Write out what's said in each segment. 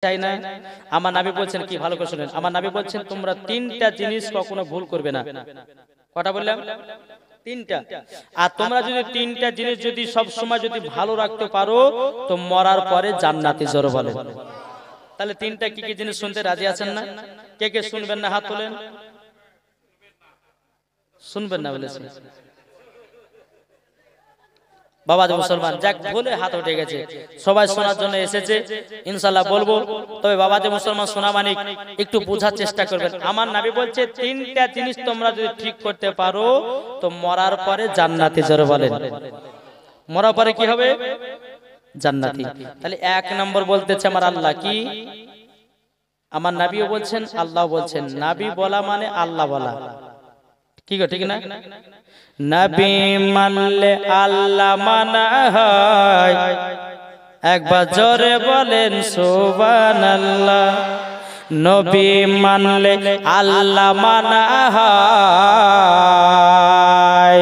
চাই না। আমার নবী বলছেন কি, ভালো করে শুনেন, আমার নবী বলছেন তোমরা তিনটা জিনিস কখনো ভুল করবে না। কটা বললাম? তিনটা। আর তোমরা যদি তিনটা জিনিস যদি সব সময় যদি ভালো রাখতে পারো তো মরার পরে জান্নাতি। জোরে বলেন। তাহলে তিনটা কি কি জিনিস শুনতে রাজি আছেন না? কে কে শুনবেন না হাত তোলেন। শুনবেন না বলেছেন বাবা যে মুসলমান, যাক বলে হাত উঠে গেছে, সবাই শোনার জন্য এসেছে, ইনশাআল্লাহ বলবো। তবে বাবা যে মুসলমান শোনা মানে একটু বোঝার চেষ্টা করবেন। আমার নবী বলছে তিনটা জিনিস তোমরা যদি ঠিক করতে পারো তো মরার পরে জান্নাতি। জোরে বলেন। মরার পরে কি হবে? জান্নাতি। তাহলে এক নম্বর বলতেছে আমার আল্লাহ কি, আমার নবীও বলছেন, আল্লাহ বলছেন। নবী বলা মানে আল্লাহ বলা, কি গো ঠিক না? নবী মানলে আল্লাহ মানা হয়, একবার জোরে বলেন সুবহানাল্লাহ। নবী মানলে আল্লাহ মানা হয়,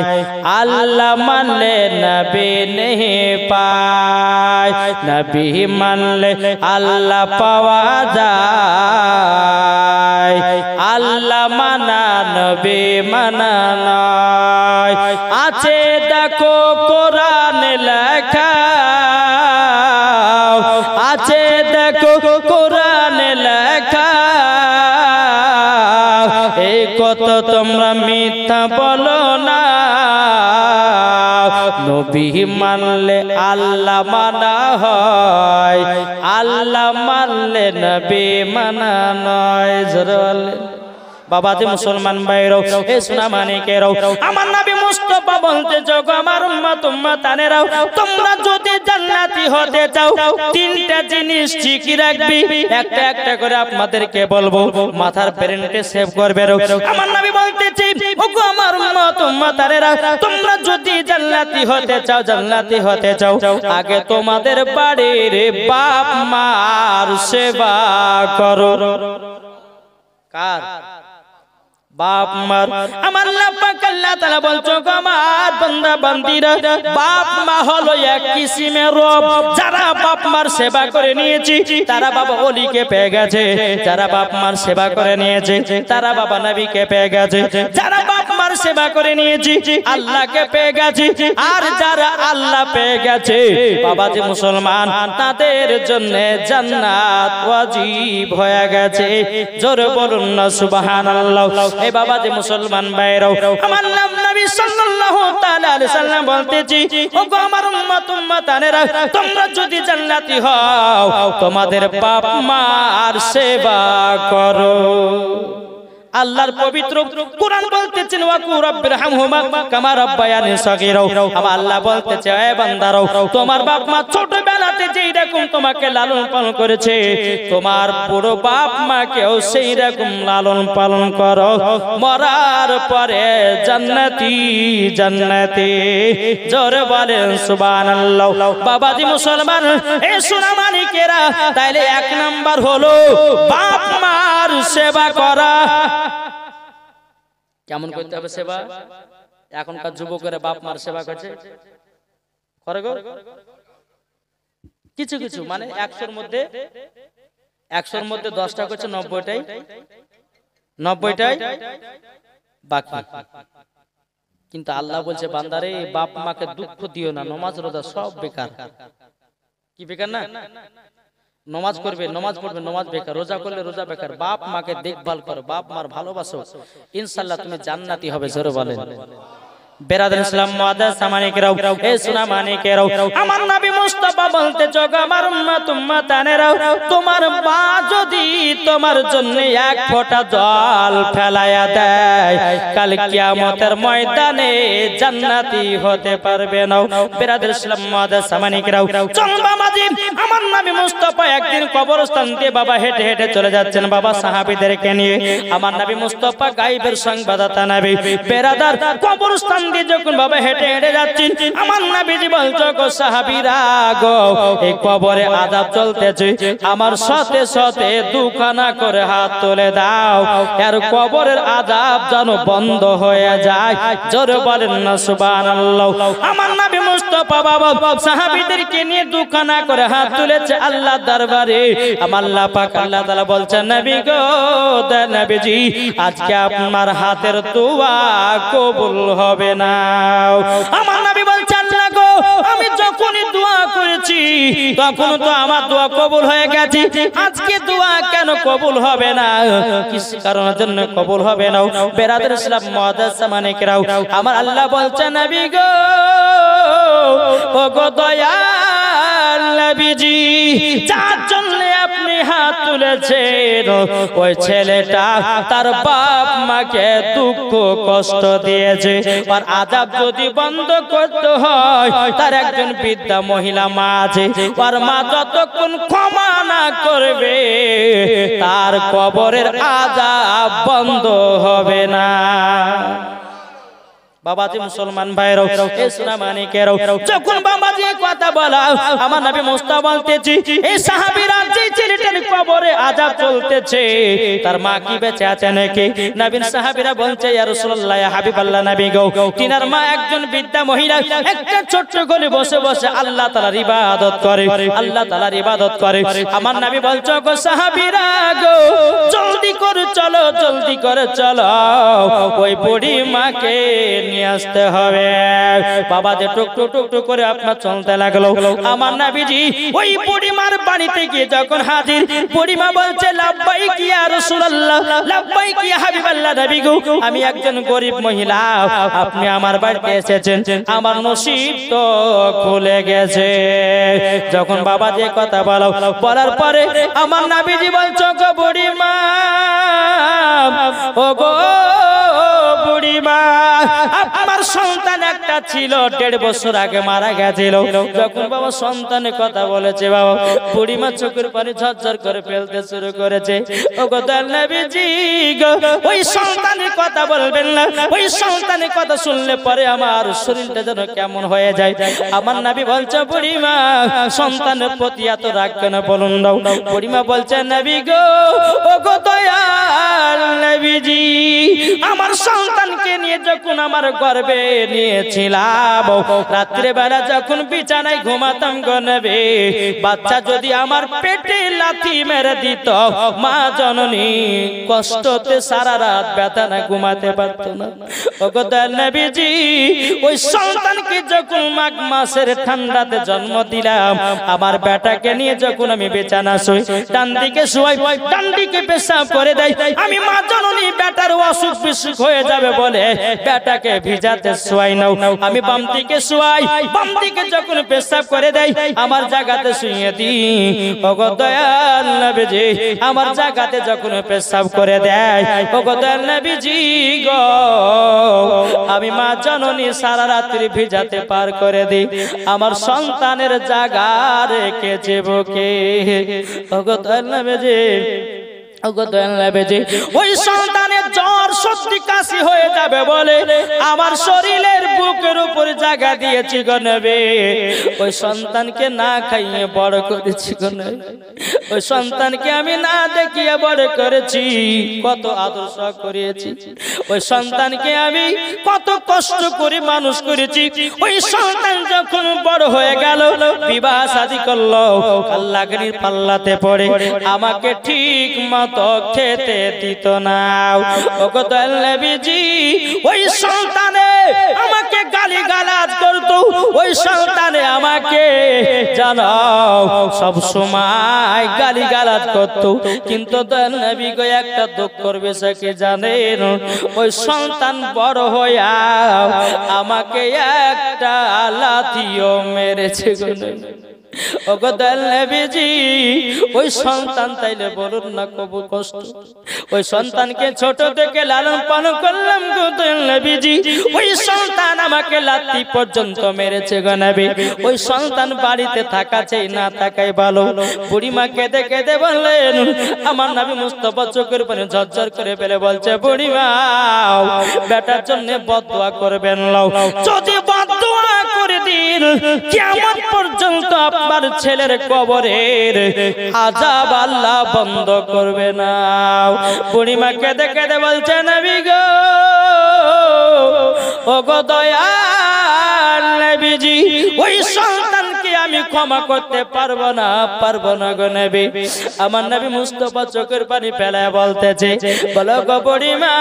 আল্লাহ মানলে নবী নেহি পায়, নবী মানলে আল্লাহ পাওয়া যায়, আল্লাহ মানা নবী মানা নয়। আছে দেখো কোরআনে লেখা, আছে দেখো কোরআনে লেখা, এই কত তোমরা মিথ্যা বলো না। নবী মানলে আল্লাহ মানা হয়, আল্লাহ মানলে নবী মানা নয়। জোরে বলেন। বাবা যে মুসলমান ভাইরাও, এ সোনা মানিকেরাও, আমার নবী মুস্তাফা বলতে যোগ আমার উম্মত উম্মতানেরাও, তোমরা যদি জান্নাতি হতে চাও তিনটা জিনিস ঠিকই রাখবি। একটা একটা করে আপনাদেরকে বলবো, মাথার ব্রেনকে সেভ করবে। আমার নবী বলতেছে ওগো আমার উম্মত উম্মতানেরা, তোমরা যদি জান্নাতি হতে চাও, জান্নাতি হতে চাও, আগে তোমাদের বাড়ির বাপ মার সেবা করো। কার? বাপ মার। আমার আল্লাহ পাক আল্লাহ তাআলা বলছো আমার বান্দা বান্দীরা, বাপ মা হলো এক কিসিমের রব। যারা বাপ মার সেবা করে নিয়েছে তারা বাবা ওলিকে পেয়ে গেছে, যারা বাপ মার সেবা করে নিয়েছে তারা বাবা নবীকে পেয়ে গেছে, যারা বাপ মার সেবা করে নিয়েছে আল্লাহকে পেয়ে গেছে, আর যারা আল্লাহ পেয়ে গেছে বাবা যে মুসলমান, তাদের জন্য জান্নাত ওয়াজিব হয়ে গেছে। জোরে বলুন না সুবহানাল্লাহ। এই বাবা যে মুসলমান ভাইরাও, আমার নাম নবী সাল্লাল্লাহু তাআলা আলাইহি সাল্লাম বলতেছি ওগো আমার উম্মত উম্মতানেরা, তোমরা যদি জান্নাতি হও তোমাদের বাপ মার সেবা করো। আল্লাহর পবিত্র কোরআন বলতেছেন ওয়াকু রাব্বিরহামহুমা কামা রাব্বায়ানি সগীরা। আমার আল্লাহ বলতেছে এ বান্দারও, তোমার বাপ মা ছোটবেলাতে যেই রকম তোমাকে লালন পালন করেছে, তোমার বড় বাপ মাকেও সেই রকম লালন পালন করো। মরার পরে জান্নাতি জান্নাতি। জোরে বলেন সুবহানাল্লাহ। বাবাজি মুসলমান, এ সোনা মানিকেরা, তাইলে এক নাম্বার হলো বাপ মার সেবা করা। কেমন করতে হবে সেবা? এখনকার যুবকেরা বাপ মার সেবা করছে, করে গো কিছু কিছু, মানে 100-র মধ্যে 10টা করছে, 90টাই বাকি। কিন্তু আল্লাহ বলছে বান্দারে বাপ মাকে দুঃখ দিও না, নামাজ রোজা সব বেকার। কি বেকার না? নমাজ করবে, নমাজ পড়বে, নমাজ বেকার। রোজা করলে রোজা বেকার। বাপ মাকে দেখভাল করো, বাপ মার ভালোবাসো, ইনশাআল্লাহ তুমি জান্নাতি হবে। জোরে বলেন। বেরাদার ইসলাম মুআদ্দাস সামানিকেরাও, এ সোনা মানিকেরাও, আমার নবী মুস্তাফা বলতে যোগ আমার উম্মত উম্মতানেরাও, তোমার মা যদি তোমার জন্য এক ফোঁটা জল ফেলায়া দেয়, কাল কিয়ামতের ময়দানে জান্নাতি হতে পারবে না। বেরাদার ইসলাম মুআদ্দাস সামানিকেরাও, চল বাবাজি, আমার নবী মুস্তাফা একদিন কবরস্থান দিয়ে বাবা হেঁটে হেঁটে চলে যাচ্ছেন বাবা সাহাবীদেরকে নিয়ে। আমার নবী মুস্তাফা গায়বের সংবাদদাতা নবী। বেরাদার কবরস্থান দিয়ে যখন বাবা হেঁটে হেঁটে যাচ্ছেন, আমার নবীজি বলছো গো সাহাবীরা গো, এই কবরে আযাব চলতেছে, আমার সাথে সাথে দুখানা করে হাত তুলে দাও, আর কবরের আযাব যেন বন্ধ হয়ে যায়। জোরে বলেন না সুবহানাল্লাহ। আমার নবী মুস্তাফা বাবা সাহাবীদেরকে নিয়ে দুখানা করে হাত তুলেছে আল্লাহর দরবারে। আমার আল্লাহ পাক আল্লাহ তাআলা বলছেন নবী গো, নবীজি আজকে আপনার হাতের দোয়া কবুল হবে না। আমার নবী বলছেন আল্লাহ গো, আমি যখনই দোয়া করেছি তখন তো আমার দোয়া কবুল হয়ে গেছে, আজকে দোয়া কেন কবুল হবে না? কিস কারণের জন্য কবুল হবে না? বেরাদর ইসলাম মুআদ্দাস মানিকরাও, আমার আল্লাহ বলছেন নবী গো, ও গো দয়াল নবীজি, যার জন্য আপনি হাত তুলেছেন ওই ছেলেটা তার বাপ মাকে দুঃখ কষ্ট দিয়েছে, আর আযাব যদি বন্ধ করতে হয় তার একজন বৃদ্ধা মহিলা মা আছে, আর মা যতক্ষণ ক্ষমা না করবে তার কবরের আযাব বন্ধ হবে না। বাবাজি মুসলমান ভাইরাও, ইসলাম মানিকেরাও, যখন বাবাজি কথা বলা আমার নবী মুস্তাফা বলতেছি, এই সাহাবীরা যে ছেলেটার কবরে আযাব চলতেছে তার মা কি বেঁচে আছে নাকি? নবীর সাহাবীরা বলছে ইয়া রাসূলুল্লাহ, ইয়া হাবিবাল্লাহ নবী গো, তিনার মা একজন বৃদ্ধা মহিলা একটা ছোট্ট গলি বসে বসে আল্লাহ তাআলার ইবাদত করে, আল্লাহ তাআলার ইবাদত করে। আমার নবী বলছো গো সাহাবীরা গো, জলদি করে চলো, জলদি করে চলো, ওই বুড়ি মাকে নিয়ে আসতে হবে। বাবা যে টুক টুক টুক টুক করে আপনার চলতে লাগলো। আমার নবীজি ওই বুড়িমার বাড়িতে গিয়ে যখন হাজির, বুড়িমা বলছে লাব্বাইক ইয়া রাসূলুল্লাহ, লাব্বাইক ইয়া হাবিবাল্লাহ নবী গো, আমি একজন গরিব মহিলা, আপনি আমার বাড়িতে এসেছেন, আমার নসিব তো খুলে গেছে। যখন বাবা যে কথা বলো, বলার পরে আমার নবীজি বলছো গো বুড়িমা, ও গো বুড়িমা, আমার সন্তান একটা ছিল 1.5 বছর আগে মারা গেছিল। যখন বাবা সন্তানের কথা বলেছে, বাবা বুড়িমা চোখের পানি ঝরঝর করে ফেলতে শুরু করেছে। ও গো নবীজি গো, ওই সন্তানের কথা বলবেন না, ওই সন্তানের কথা শুনলে পরে আমার শরীরটা যেন কেমন হয়ে যায়। আমার নবী বলছে বুড়িমা, সন্তানের প্রতি এত রাগ কেন বলুন দাও? বুড়িমা বলছে নবী গো, ও গো দয়াল নবীজি, আমার সন্তানকে নিয়ে যখন আমার গর্ভে নিয়েছিলাম, রাত্রে বেলা যখন বিছানায় ঘুমাতাম গো নবী, বাচ্চা যদি আমার পেটে লাথি মেরে দিত, মা জননী কষ্টতে সারা রাত ব্যথা না ঘুমাতে পারত না। ও গো দয়াল নবীজি, ওই সন্তানকে যখন মাঘ মাসের ঠান্ডাতে জন্ম দিলাম, আমার বেটাকে নিয়ে যখন আমি বিছানা শুই, ডান দিকে শুয়াই, ডান দিকে পেশাব করে দেয়, আমি মা জননী বেটার অসুখ বিসুখ হয়ে যাবে বলে বেটাকে ভিজাতে শুয়াই নাও, আমি বাম দিকে শুয়াই, বাম দিকে যখন পেশাব করে দেয় আমার জায়গাতে শুইয়ে দিই। ও গো দয়াল নবীজি, আমার জায়গাতে যখন পেশাব করে দেয়, ও গো দয়াল নবীজি গো, আমি মা জননী সারা রাত্রি ভিজাতে পার করে দিই, আমার সন্তানের জায়গা রেখেছে বুকে। ও গো দয়াল নবীজি, ওই সন্তানের জ্বর সর্দি কাশি হয়ে যাবে বলে আমার শরীরের বুকের উপর জায়গা দিয়েছি গো নবী। ওই সন্তানকে না খাইয়ে বড় করেছি গো নবী, ওই সন্তানকে আমি না দেখিয়ে বড় করেছি, কত আদর্শ করিয়েছি, ওই সন্তানকে আমি কত কষ্ট করে মানুষ করেছি। ওই সন্তান যখন বড় হয়ে গেল, বিবাহ শাদী করলো, আল্লাহর পাল্লাতে পড়ে আমাকে ঠিক মতো খেতে দিত না। ও গো দয়াল নবীজি, ওই সন্তানে আমাকে গালি গালাজ করত, ওই সন্তানে আমাকে জানাও সব সময় গালি গালাজ করত। কিন্তু দয়াল নবী গো একটা দুঃখের বিষয় কি জানেন? ওই সন্তান বড় হইয়া আমাকে একটা লাথিও মেরেছে গো। ওগো দয়াল নবীজি ওই সন্তান তাইলে বলুন না কবু কষ্ট ওই সন্তানকে ছোট থেকে লালন পালন করলাম গো দয়াল নবীজি ওই সন্তান আমাকে লাত্তি পর্যন্ত মেরেছে গো নবী ওই সন্তান বাড়িতে থাকা চাই না থাকাই ভালো বুড়িমা কেঁদে কেঁদে বললেন আমার নবী মুস্তাফা চোখের পানি ঝরঝর করে ফেলে বলছে বুড়িমা বেটার জন্য বদদোয়া করবেন লও যদি বদদোয়া করে দিন কিয়ামত পর্যন্ত আপনার ছেলের কবরের আযাব আল্লাহ বন্ধ করবে না বুড়িমা কেঁদে কেঁদে বলছে নবী গো ওগো দয়াল নবীজি ওই সন্তানকে আমি ক্ষমা করতে পারবো না গো নবী আমার নবী মুস্তাফা চোখের পানি ফেলায় বলতেছে বলো গো বুড়িমা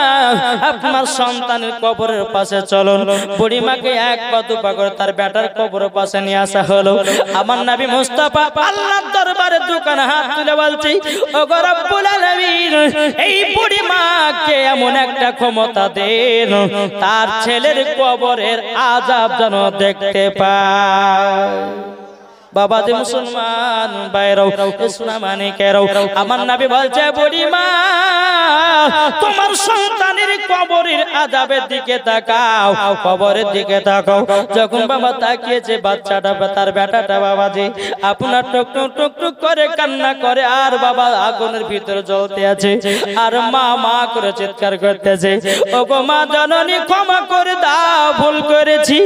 আপনার সন্তানের কবরের পাশে চলুন বুড়িমাকে এক পা দুপা করে তার বেটার কবরের পাশে নিয়ে আসা হলো আমার নবী মুস্তাফা আল্লাহর দরবারে দুখানা হাত তুলে বলছি ওগো রব্বুল আলামিন এই বুড়িমাকে এমন একটা ক্ষমতা দেন তার ছেলের কবরের আযাব যেন দেখতে পায় বাবা যে মুসলমান বাইরাও ইসলাম মানিকেরাও আমার নবী বলছে বুড়িমা তোমার সন্তানের কবরের আযাবের দিকে তাকাও কবরের দিকে তাকাও যখন বাবা তাকিয়েছে বাচ্চাটা তার বেটাটা বাবাজি আপনার টুক টুক টুক টুক করে কান্না করে আর বাবা আগুনের ভিতরে জ্বলতে আছে আর মা মা করে চিৎকার করতেছে ওগো মা জননী ক্ষমা করে দাও ভুল করেছি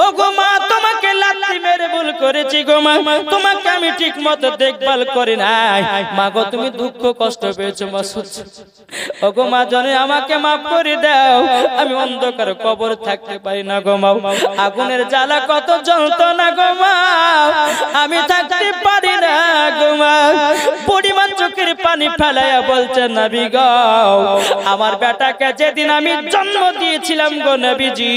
ওগো মা তোমাকে লাথি মেরে ভুল করেছি গো মা তোমাকে আমি ঠিক মতো দেখভাল করি নাই মা গো তুমি দুঃখ কষ্ট পেয়েছো মা ওগো মা জননী আমাকে মাফ করে দাও আমি অন্ধকার কবরে থাকতে পারি না গো মা আগুনের জ্বালা কত যন্ত্রণা গো মা আমি থাকতে পারি না গো মা বুড়িমা চোখের পানি ফেলাইয়া বলছে নবী গো আমার বেটাকে যেদিন আমি জন্ম দিয়েছিলাম গো নবীজি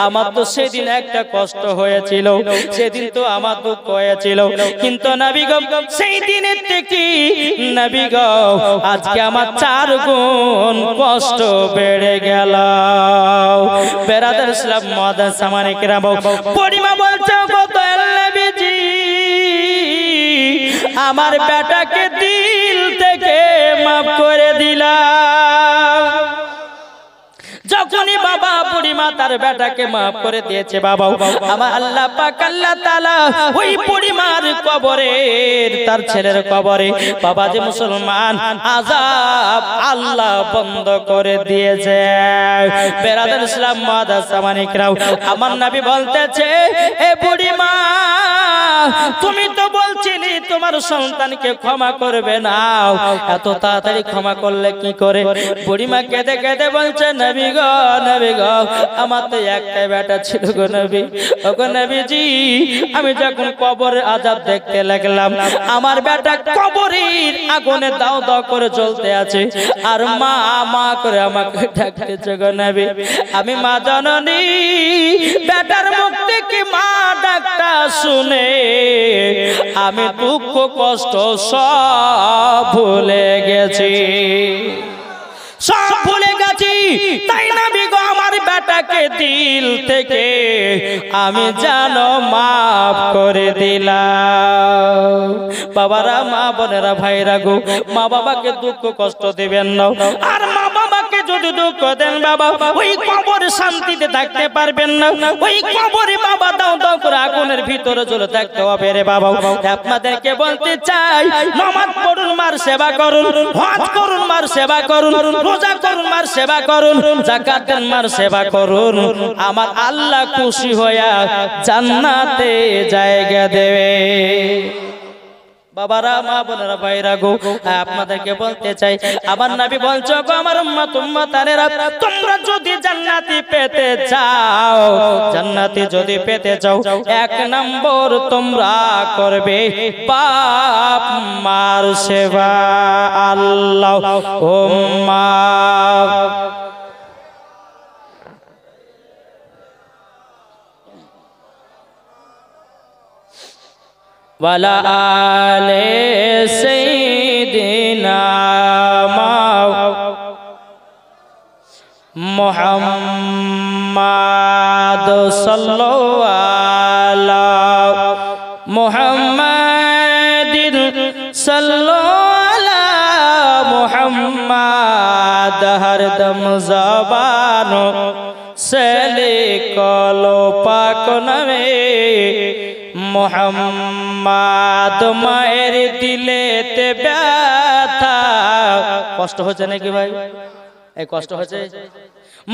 আমার তো সেদিন একটা কষ্ট হয়েছিল সেদিন তো আমার দুঃখ হয়েছিল কিন্তু নবী গো সেই দিনের থেকে নবী গো আজকে আমার 4 গুণ কষ্ট বেড়ে গেল বেরাদার ইসলাম মাদার সামানে কিরাম বুড়িমা বলছে গো দয়াল নবীজি আমার বেটাকে দিল থেকে মাফ করে দিলাম যখনই বাবা বুড়িমা তার বেটাকে মাফ করে দিয়েছে বাবা আমার আল্লাহ পাক আল্লাহ তাআলা ওই বুড়িমার কবরের তার ছেলের কবরে বাবা যে মুসলমান আযাব আল্লাহ বন্ধ করে দিয়েছে বেরাদার ইসলাম মাদ্রাসা মানিকরাও আমার নবী বলতেছে এ বুড়িমা তুমি তো বলছিলে তোমার সন্তানকে ক্ষমা করবে না এত তাড়াতাড়ি ক্ষমা করলে কি করে বুড়িমা কেঁদে কেঁদে বলছে নবী গো আমার তো একটাই বেটা ছিল গো নবী ওগো নবীজি আমি যখন কবরের আযাব দেখতে লাগলাম আমার বেটা কবরের আগুনে দাও দাও করে জ্বলতে আছে আর মা মা করে আমাকে ডাকতেছে গো নবী আমি মা জননী বেটার মুখ থেকে মা ডাকটা শুনে আমি দুঃখ কষ্ট সব ভুলে গেছি সব ভুলে গেছি তাই নবী গো আমার বেটাকে দিল থেকে আমি জানো মাফ করে দিলাম বাবারা মা বোনেরা ভাইরা গো মা বাবাকে দুঃখ কষ্ট দিবেন না আর মা বাবাকে যদি দুঃখ দেন বাবা ওই কবরে শান্তিতে থাকতে পারবেন না ওই কবরে বাবা দাও দাও করে আগুনের ভিতরে জ্বলে থাকতে হবে রে বাবা আপনাদেরকে বলতে চাই নামাজ পড়ুন মার সেবা করুন হজ করুন মার সেবা করুন রোজা করুন মার সেবা করুন যাকাত দেন মার সেবা করুন আমার আল্লাহ খুশি হইয়া জান্নাতে জায়গা দেবে বাবারা মা বোনেরা ভাইরা গো আপনাদেরকে বলতে চাই আমার নবী বলছো গো আমার উম্মত উম্মতানেরা তোমরা যদি জান্নাতি পেতে চাও জান্নাতি যদি পেতে চাও এক নম্বর তোমরা করবে বাপ মার সেবা আল্লাহ উম্মা वाला आले सैयदना मुहम्मद सल्लल्लाहु अलैहि मुहम्मद मोहम्मद हरदम ज़बानो से लिखलो पाक नबी मोहम्मद मायर दिलेते ব্যথা কষ্ট হচ্ছে নাকি ভাই এই কষ্ট হচ্ছে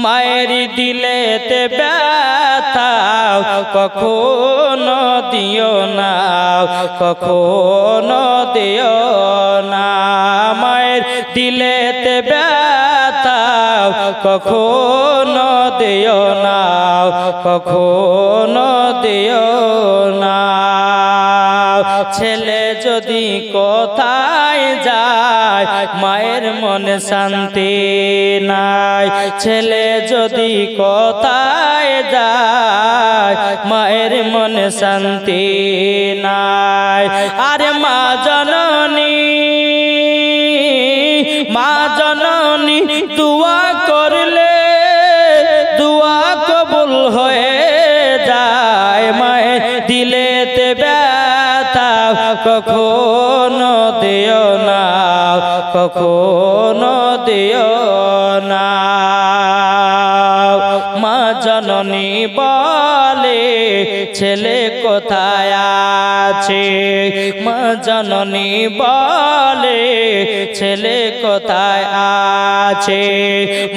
মায়ের দিলেতে ব্যথা কখনো দিও না কখনো দিও না মায়ের দিলেতে ব্যথা কখনো দিও না কখনো দিও না ছেলে যদি কোথায় যায় মায়ের মনে শান্তি নাই ছেলে যদি কোথায় যায় মায়ের মনে শান্তি নাই আরে মা জননী দুয়া করলে দুয়া কবুল হয়ে যায় মায়ের দিলেতে ব্যথা কখনো দিও না কখনো দিও না মা জননী বলে ছেলে কোথায় আছে মা জননী বলে ছেলে কোথায় আছে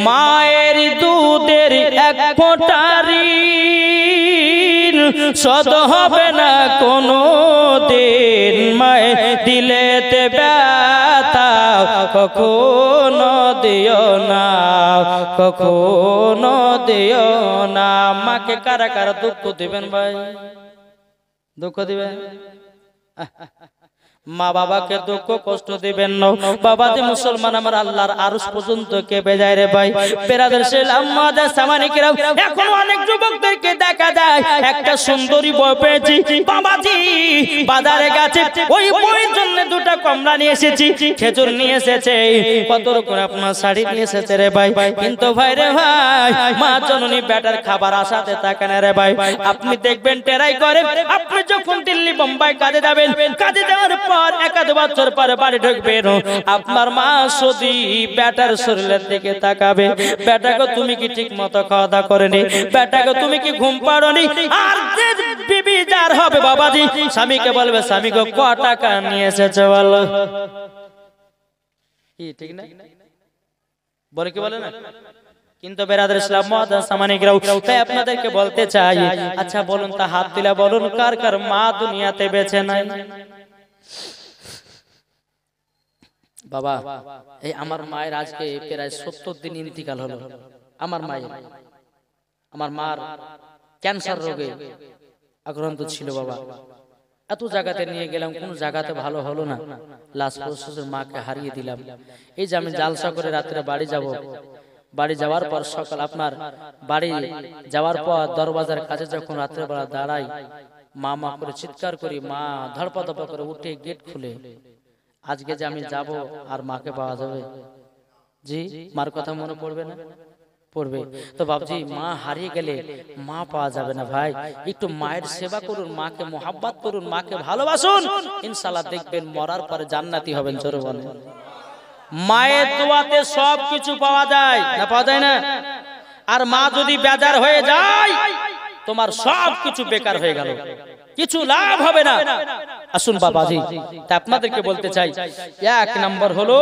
মায়ের দুধের এক ফোঁটারি শোধ হবে না কোনো দিন মায়ের দিলেতে ব্যথা কখনো দিও না কখনো দিও না মাকে কারা কারা দুঃখ দিবেন ভাই দুঃখ দিবেন মা বাবাকে দুঃখ কষ্ট দিবেন না বাবা যে মুসলমান আমার আল্লাহর আরশ পর্যন্ত কেঁপে যায় রে ভাই বেরাদের আমাদের সামানিকেরাও এখন অনেক যুবকদেরকে দেখা যায় একটা সুন্দরী বউ পেয়েছি বাবাজি বাজারে গেছে ওই বউয়ের জন্য দুটো কমলা নিয়ে এসেছি খেজুর নিয়ে এসেছে কত রকম আপনার শাড়ি নিয়ে এসেছে রে ভাই কিন্তু ভাই রে ভাই মা জননী বেটার খাবার আশাতে তাকান রে ভাই আপনি দেখবেন টেরাই করে আপনি যখন দিল্লি বোম্বাই কাজে যাবেন কাজে যাওয়ার পর এক আধ বছর পরে বাড়ি ঢুকবেন আপনার মা শুধু বেটার শরীরের দিকে তাকাবে বেটাকে তুমি কি ঠিক মতো খাওয়া দাওয়া করেনি বেটাকে তুমি কি ঘুম পাড়োনি আর যে বিবি যার হবে বাবাজি স্বামীকে বলবে স্বামীকে ক টাকা নিয়ে এসেছে বলো কি ঠিক না বলে কি বলে না কিন্তু বেরাদার ইসলাম মুআদ্দাস সামানিকরাও তাই আপনাদেরকে বলতে চাই আচ্ছা বলুন তা হাত দিলা বলুন কার কার মা দুনিয়াতে বেঁচে নাই বাবা এই আমার মায়ের আজকে প্রায় 70 দিন ইন্তিকাল হলো আমার মায়ের আমার মার ক্যান্সার রোগে আক্রান্ত ছিল বাবা এত জায়গাতে নিয়ে গেলাম কোন জায়গাতে ভালো হলো না লাস্ট প্রসেসের মাকে হারিয়ে দিলাম এই যে আমি জালসা করে রাতে বাড়ি যাব বাড়ি যাওয়ার পর সকাল আপনার বাড়ি যাওয়ার পর দরওয়াজার কাছে যখন রাতে বেলা দাঁড়াই মা মা করে চিৎকার করি মা ধড়পা ধড়পা করে উঠে গেট খুলে আজকে যে আমি যাব আর মাকে পাওয়া যাবে জি মার কথা মনে পড়বে না পড়বে তো বাবজি মা হারিয়ে গেলে মা পাওয়া যাবে না ভাই একটু মায়ের সেবা করুন মাকে মোহাব্বত করুন মাকে ভালোবাসুন ইনশাআল্লাহ দেখবেন মরার পরে জান্নাতি হবেন জোরে বলেন মায়ের দোয়াতে সব কিছু পাওয়া যায় না পাওয়া যায় না আর মা যদি বেজার হয়ে যায় তোমার সব কিছু বেকার হয়ে গেল কিছু লাভ হবে না আসুন বাবাজি তা আপনাদেরকে বলতে চাই এক নাম্বার হলো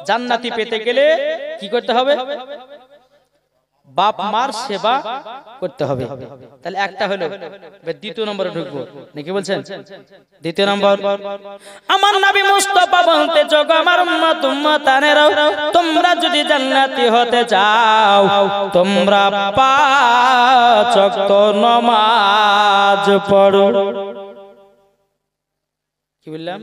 জান্নাতি পেতে গেলে কি করতে হবে বাপ মার সেবা করতে হবে তাহলে একটা হলো দ্বিতীয় নম্বরে ঢুকবো নাকি বলছেন দ্বিতীয় নম্বর আমার নবী মুস্তাফা বলতে যোগ আমার উম্মত উম্মতানেরা তোমরা যদি জান্নাতি হতে চাও তোমরা 5 ওয়াক্ত নামাজ পড়ো কি বললাম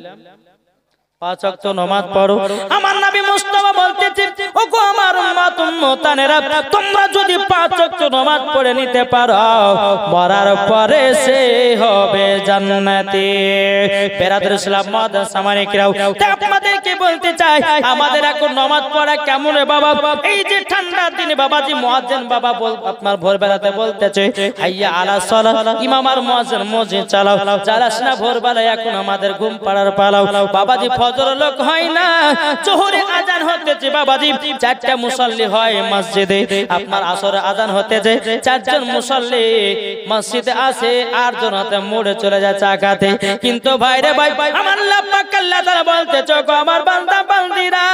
5 ওয়াক্ত নামাজ পড়ো আমার নবী মুস্তাফা বলতেছেন ওগো আমার উম্মত উম্মতানেরা তোমরা যদি 5 ওয়াক্ত নামাজ পড়ে নিতে পারো মরার পরে সে হবে জান্নাতি বেরাদার ইসলাম মুআদ্দাস সামানিকরাও তাই আপনাদেরকে বলতে চাই আমাদের এখন নামাজ পড়া কেমন রে বাবা এই যে ঠান্ডা দিনে বাবাজি মুয়াজ্জিন বাবা আপনার ভোরবেলাতে বলতেছে হাইয়া আলা সালাত ইমাম আর মুয়াজ্জিন মসজিদ চালাও চালাস না ভোরবেলা এখন আমাদের ঘুম পাড়ার পালাও বাবাজি ফজর লোক হয় না, জোহরে আজান হতেছে বাবাজি, 4টা মুসল্লি হয় মসজিদে, আপনার আসরে আজান হতেছে, 4 জন মুসল্লি মসজিদে আসে, 8 জন হাতে মোড়ে চলে যায় চা খাতে। কিন্তু ভাইরে ভাই, আমার আল্লাহ পাক আল্লাহ তাআলা বলতেছে গো আমার বান্দা বান্দিরা,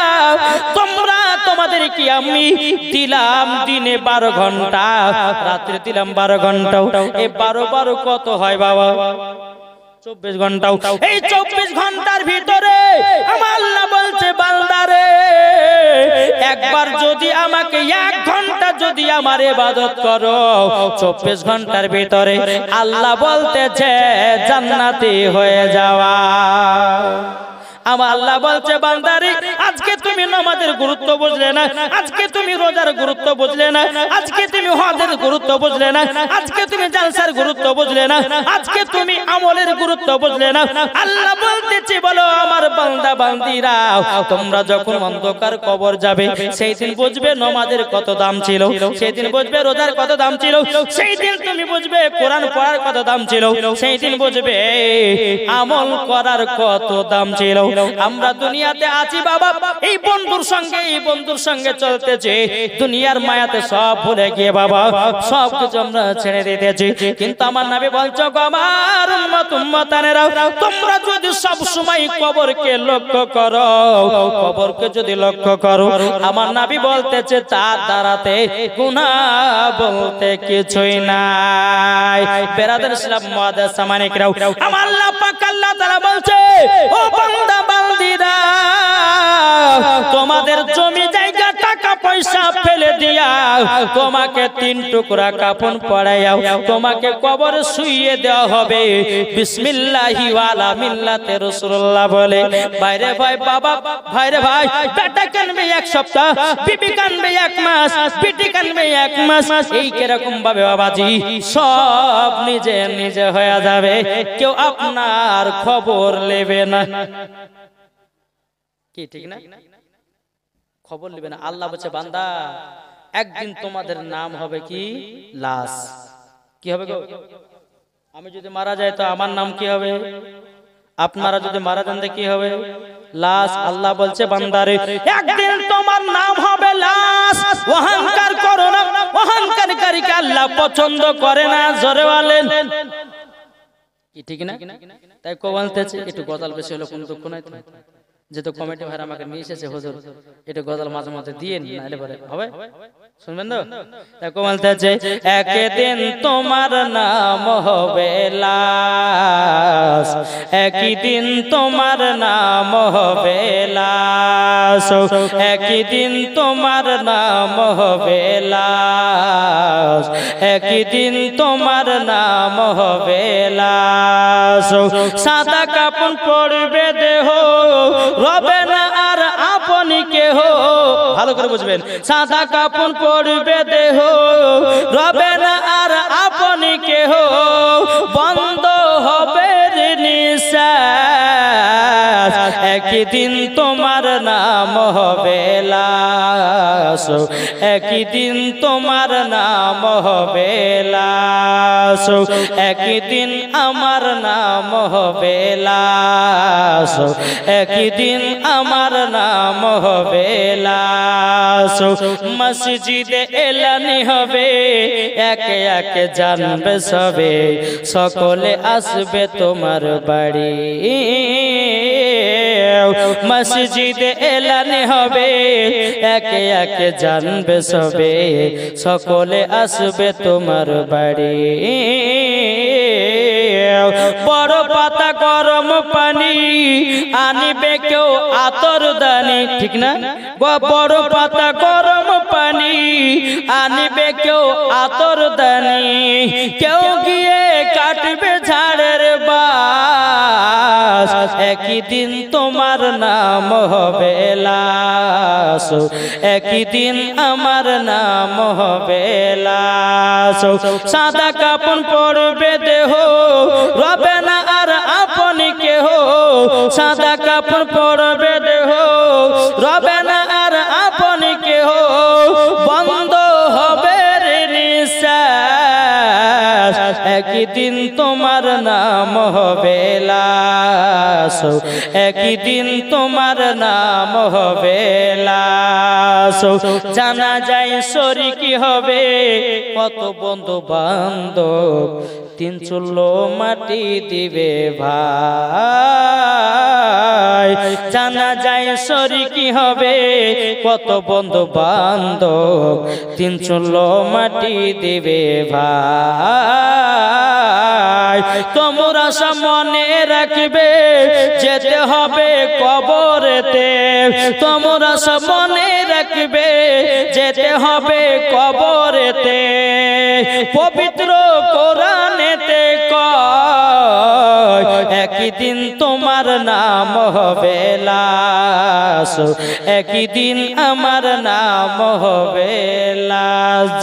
তোমরা তোমাদের কি আমি দিলাম দিনে 12 ঘন্টা, রাত্রে দিলাম 12 ঘন্টা, এই 12 কত হয় বাবা? 24 ঘন্টা। এই 24 ঘন্টার ভিতরে আমার আল্লাহ বলছে বান্দারে, একবার যদি আমাকে 1 ঘন্টা যদি আমার ইবাদত করো, 24 ঘন্টার ভিতরে আল্লাহ বলতেছে জান্নাতি হয়ে যাওয়া। আমার আল্লাহ বলছে বান্দারে, আজকে তুমি নামাজের গুরুত্ব বুঝলে না, আজকে তুমি রোজার গুরুত্ব বুঝলে না, আজকে তুমি হজের গুরুত্ব বুঝলে না, আজকে তুমি জালসার গুরুত্ব বুঝলে না, আজকে তুমি আমলের গুরুত্ব বুঝলে না। আল্লাহ বলতেছে বলো আমার বান্দা বান্দিরা, তোমরা যখন অন্ধকার কবর যাবে সেই দিন বুঝবে নামাজের কত দাম ছিল, সেই দিন বুঝবে রোজার কত দাম ছিল, সেই দিন তুমি বুঝবে কোরআন পড়ার কত দাম ছিল, সেই দিন বুঝবে আমল করার কত দাম ছিল। আমরা দুনিয়াতে আছি বাবা, এই বন্ধুর সঙ্গে চলতেছে, দুনিয়ার মায়াতে সব ভুলে গিয়ে বাবা সব কিছু আমরা ছেড়ে দিতেছি। কিন্তু আমার নবী বলছো গো আমার উম্মত উম্মতানেরা, তোমরা যদি সব সময় কবরকে লক্ষ্য করো, কবরকে যদি লক্ষ্য করো, আমার নবী বলতেছে তার দ্বারাতে গুনাহ বলতে কিছুই নাই। বেরাদার ইসলাম মুআদ্দাস সামানিকরাও, আমার আল্লাহ পাক আল্লাহ তাআলা বলছে ও বান্দা বান্দিরা, তোমাদের জমি জায়গা টাকা পয়সা ফেলে দিয়া তোমাকে 3 টুকরা কাফন পরাইয়াও তোমাকে কবরে শুইয়ে দেওয়া হবে বিসমিল্লাহি ওয়ালা মিল্লাতে রাসূলুল্লাহ বলে। ভাইরে ভাই বাবা, ভাইরে ভাই, বেটা কানবে 1 সপ্তাহ, বিবি কানবে 1 মাস, বিটি কানবে 1 মাস, এই কিরকম ভাবে বাবাজি সব নিজে নিজে হয়ে যাবে, কেউ আপনার খবর নেবে না। কি ঠিক না? খবর নেবে না। আল্লাহ বলছে বান্দা একদিন তোমাদের নাম হবে কি লাশ। কি হবে গো? আমি যদি মারা যাই তো আমার নাম কি হবে? আপনারা যদি মারা যান তো কি হবে? লাশ। আল্লাহ বলছে বান্দারে একদিন তোমার নাম হবে লাশ। অহংকার করো না, অহংকারীকে আল্লাহ পছন্দ করে না। জোরে বলেন কি ঠিক না? তাই কো বলতেছে একটু গজাল বেশি হলো কোন দুঃখ নাই তো, যেহেতু কমিটি ভাইরা আমাকে নিয়ে এসেছে হুজুর এটা গজাল মাঝে মাঝে দিয়ে নাইলে পরে হবে, শুনবেন তো? তাই কো বলতেছে একদিন তোমার নাম হবে লাশ, একদিন তোমার নাম হবে লাশ, একদিন তোমার নাম হবে লাশ, একদিন তোমার নাম হবে লাশ। সাদা কাপড় পরবে দেহ, রবে না আর আপনি কেহ। ভালো করে বুঝবেন, সাদা কাপড় পরবে দেহ, রবে না আর আপনি কেহ, বন্ধ হবে নিঃশ্বাস, একদিন তোমার নাম হবে লাশ, একদিন তোমার নাম হবে লাশ, একদিন আমার নাম হবে লাশ, একদিন আমার নাম হবে লাশ। মসজিদে এলানি হবে, একে একে জানবে সবে, সকলে আসবে তোমার বাড়ি। মসজিদে এলানি হবে, একে একে জানবে সবে, সকলে আসবে তোমার বাড়ি। বড় পাতা গরম পানি আনিবে কেউ আতর দানি, ঠিক না? বড় পাতা গরম পানি আনিবে কেউ আতর দানি, কেউ গিয়ে কাটবে ঝাড়ের বাস, একদিন তোমার নাম হবে লাশ, একদিন আমার নাম হবে লাশ। সাদা কাপড় পরবে দেহ, রবে না আর আপনি কেহ, সাদা কাপড় পরবে দেহ, রবে না আর আপনি কেহ, বন্ধ হবে নিঃশ্বাস, একদিন তোমার নাম হবে লাশ, লাশ, একদিন তোমার নাম হবে লাশ। জানা যায় শরীকি হবে কত বন্ধু বান্ধব, তিন চুলো মাটি দিবে ভাই। জানা যায় শরীকি হবে কত বন্ধু বান্ধব, তিন চুলো মাটি দিবে ভাই। তোমরা মনে রাখবে যেতে হবে কবরেতে, তোমরা মনে রাখবে যেতে হবে কবরেতে। পবিত্র কোরআনেতে কয় একদিন তোমার নাম হবে লাশ, একদিন আমার নাম হবে লাশ।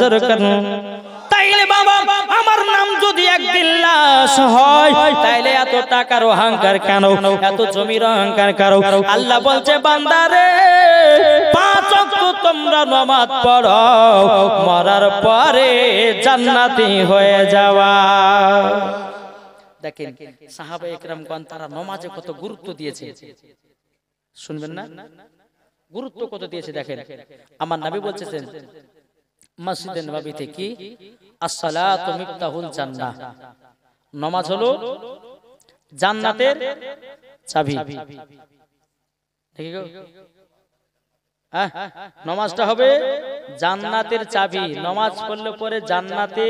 তাইলে বাবা আমার নাম যদি একদিন লাশ হয়, তাইলে এত টাকার অহংকার কেন, এত জমির অহংকার কেন? আল্লাহ বলছে বান্দারে 5 ওয়াক্ত তোমরা নামাজ পড়ো, মরার পরে জান্নাতি হয়ে যাওয়া। দেখেন সাহাবায়ে কেরামগণ তারা নামাজে কত গুরুত্ব দিয়েছে, শুনবেন না? গুরুত্ব কত দিয়েছে দেখেন। আমার নবী বলছেন মসজিদে নববীতে কি আসসালাতু মিফতাহুল জান্নাহ, নামাজ হলো জান্নাতের চাবি। ঠিক আছে, নামাজটা হবে জান্নাতের চাবি। নামাজ পড়লে পরে জান্নাতে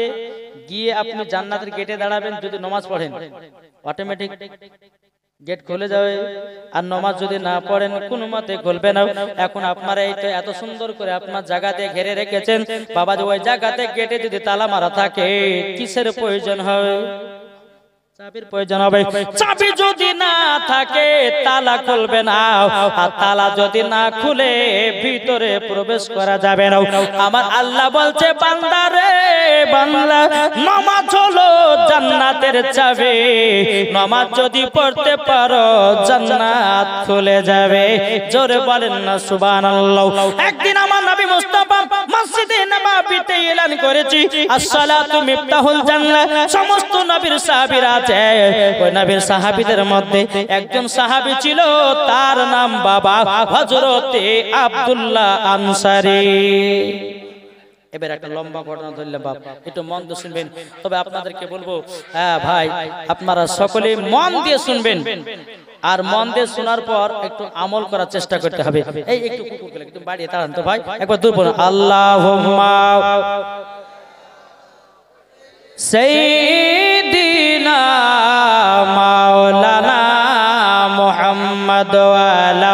গিয়ে আপনি জান্নাতের গেটে দাঁড়াবেন। যদি নামাজ পড়েন অটোমেটিক গেট খুলে যাবে, আর নামাজ যদি না পড়েন কোনো মতে খুলবে না। এখন আপনারা এই তো এত সুন্দর করে আপনার জায়গাতে ঘিরে রেখেছেন, বাবা ওই জায়গাতে গেটে যদি তালা মারা থাকে কিসের প্রয়োজন হয়? চাবির প্রয়োজন হবে। চাবি যদি না থাকে তালা খুলবে না, আর তালা যদি না খুলে ভিতরে প্রবেশ করা যাবে না। আমার আল্লাহ বলছে বান্দারে বান্দা নামাজ হলো জান্নাতের চাবি, নামাজ যদি পড়তে পারো জান্নাত খুলে যাবে। জোরে বলেন না সুবহানাল্লাহ। একদিন আমার নবী মুস্তাফা মসজিদে নববীতে এলান করেছি আসসালাতু মিফতাহুল জান্নাহ। সমস্ত নবীর সাহাবীরা ওই নবীর সাহাবীদের মধ্যে একজন সাহাবী ছিল, তার নাম বাবা হযরতে আব্দুল্লাহ আনসারী। এবার একটা লম্বা ঘটনা ধরলাম বাপ, একটু মন দিয়ে শুনবেন। তবে আপনাদেরকে বলবো হ্যাঁ ভাই আপনারা সকলে মন দিয়ে শুনবেন, আর মন দিয়ে শোনার পর একটু আমল করার চেষ্টা করতে হবে। এই একটু কুকুরগুলো একটু বাড়িয়ে তাড়ান তো ভাই, একবার দূর বলুন আল্লাহুম্মা সাইয়্যিদিনা মাওলানা মুহাম্মদ ওয়া আলা